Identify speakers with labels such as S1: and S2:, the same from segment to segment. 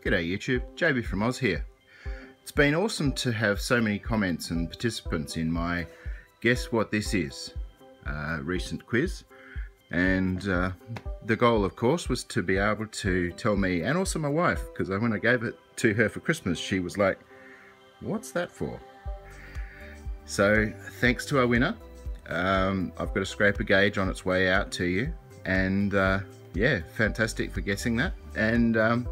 S1: G'day YouTube, JB from Oz here. It's been awesome to have so many comments and participants in my Guess What This Is recent quiz. And the goal, of course, was to be able to tell me, and also my wife, because when I gave it to her for Christmas, she was like, what's that for? So thanks to our winner. I've got a scraper gauge on its way out to you, and yeah, fantastic for guessing that. And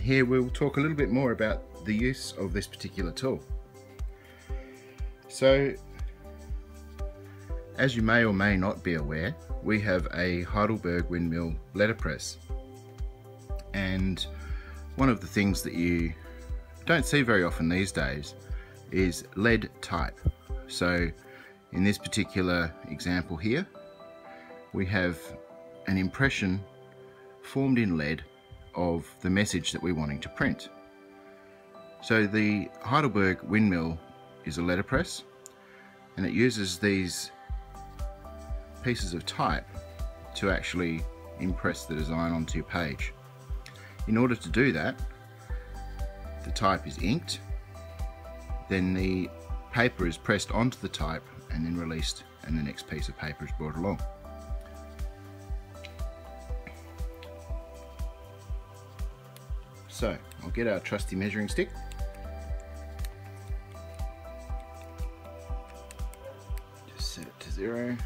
S1: here we'll talk a little bit more about the use of this particular tool. So, as you may or may not be aware, we have a Heidelberg windmill letterpress, and one of the things that you don't see very often these days is lead type. So in this particular example here, we have an impression formed in lead of the message that we're wanting to print. So the Heidelberg windmill is a letterpress, and it uses these pieces of type to actually impress the design onto your page. In order to do that, the type is inked, then the paper is pressed onto the type and then released, and the next piece of paper is brought along. So I'll get our trusty measuring stick. Just set it to 0.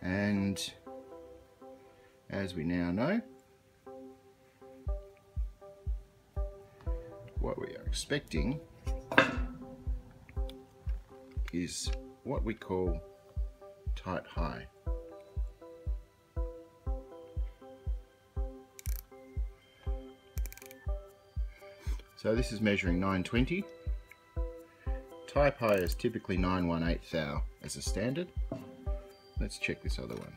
S1: And as we now know, what we are expecting is what we call tight high. So this is measuring 920. Type high is typically 9/1/8 thou as a standard. Let's check this other one.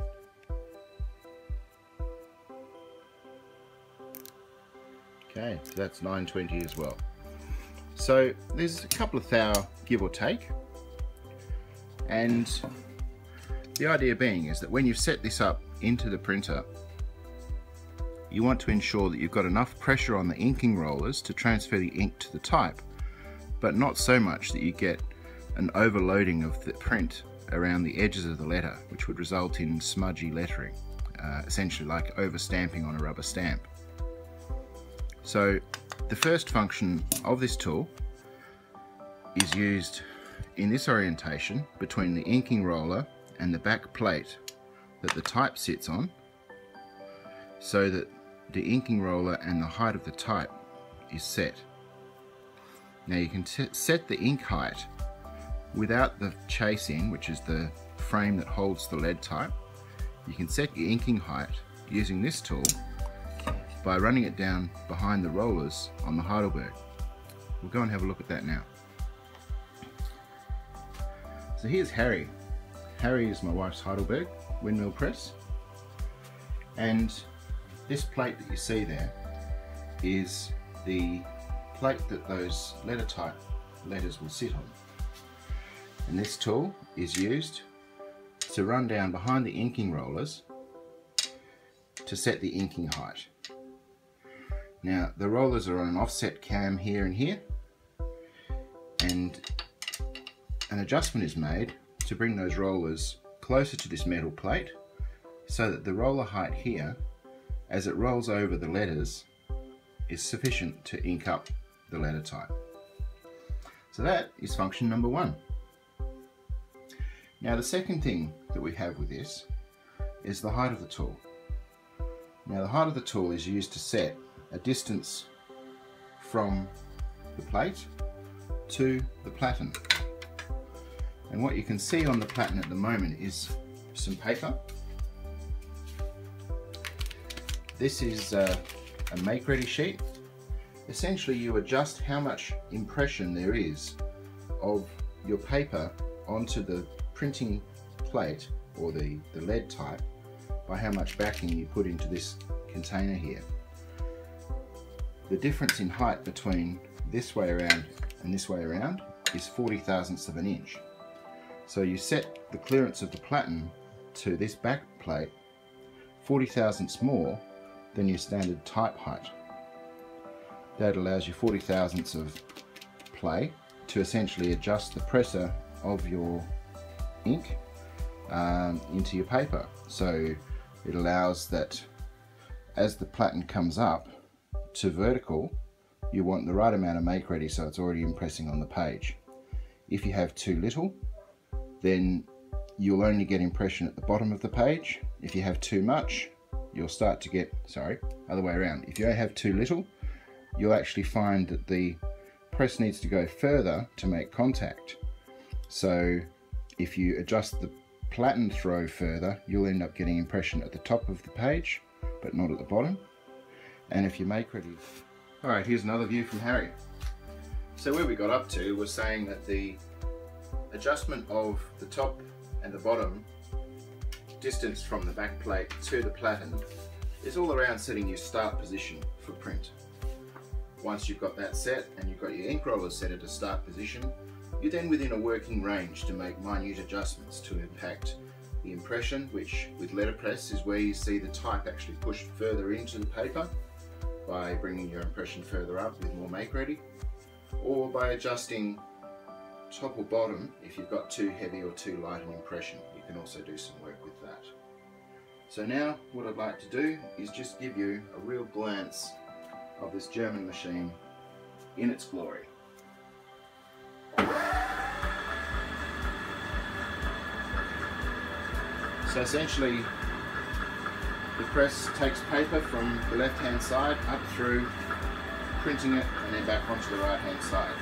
S1: Okay, so that's 920 as well. So there's a couple of thou give or take, and the idea being is that when you've set this up into the printer, you want to ensure that you've got enough pressure on the inking rollers to transfer the ink to the type, but not so much that you get an overloading of the print around the edges of the letter, which would result in smudgy lettering, essentially like overstamping on a rubber stamp. So the first function of this tool is used in this orientation between the inking roller and the back plate that the type sits on, so that the inking roller and the height of the type is set. Now you can set the ink height without the chase in, which is the frame that holds the lead type. You can set your inking height using this tool by running it down behind the rollers on the Heidelberg. We'll go and have a look at that now. So here's Harry. Harry is my wife's Heidelberg windmill press, and this plate that you see there is the plate that those letter type letters will sit on. And this tool is used to run down behind the inking rollers to set the inking height. Now the rollers are on an offset cam here and here, and an adjustment is made to bring those rollers closer to this metal plate so that the roller height here, as it rolls over the letters, is sufficient to ink up the letter type. So that is function number 1. Now the second thing that we have with this is the height of the tool. Now the height of the tool is used to set a distance from the plate to the platen. And what you can see on the platen at the moment is some paper. This is a make-ready sheet. Essentially you adjust how much impression there is of your paper onto the printing plate or the lead type by how much backing you put into this container here. The difference in height between this way around and this way around is 40 thousandths of an inch. So you set the clearance of the platen to this back plate 40 thousandths more than your standard type height. That allows you 40 thousandths of play to essentially adjust the pressure of your ink into your paper. So it allows that as the platen comes up to vertical, you want the right amount of make ready so it's already impressing on the page. If you have too little, then you'll only get impression at the bottom of the page. If you have too much, you'll start to get, other way around. If you have too little, you'll actually find that the press needs to go further to make contact. So if you adjust the platen throw further, you'll end up getting impression at the top of the page, but not at the bottom. And if you make ready... Alright, here's another view from Harry. So where we got up to was saying that the adjustment of the top and the bottom distance from the back plate to the platen is all around setting your start position for print. Once you've got that set and you've got your ink roller set at a start position, you're then within a working range to make minute adjustments to impact the impression, which with letterpress is where you see the type actually pushed further into the paper by bringing your impression further up with more make ready, or by adjusting top or bottom if you've got too heavy or too light an impression. You can also do some work with that. So now what I'd like to do is just give you a real glance of this German machine in its glory. So essentially the press takes paper from the left hand side up through, printing it, and then back onto the right hand side.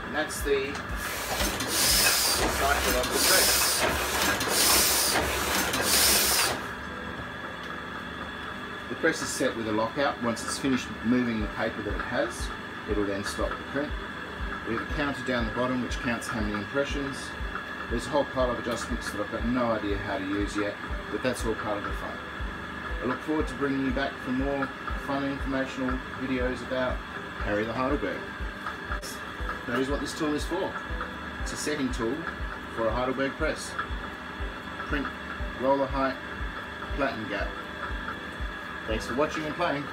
S1: And that's the cycle of the press. The press is set with a lockout. Once it's finished moving the paper that it has, it'll then stop the print. We have a counter down the bottom which counts how many impressions. There's a whole pile of adjustments that I've got no idea how to use yet, but that's all part of the fun. I look forward to bringing you back for more fun informational videos about Harry the Heidelberg. That is what this tool is for. It's a setting tool for a Heidelberg press. Print, roller height, platen gap. Thanks for watching and playing.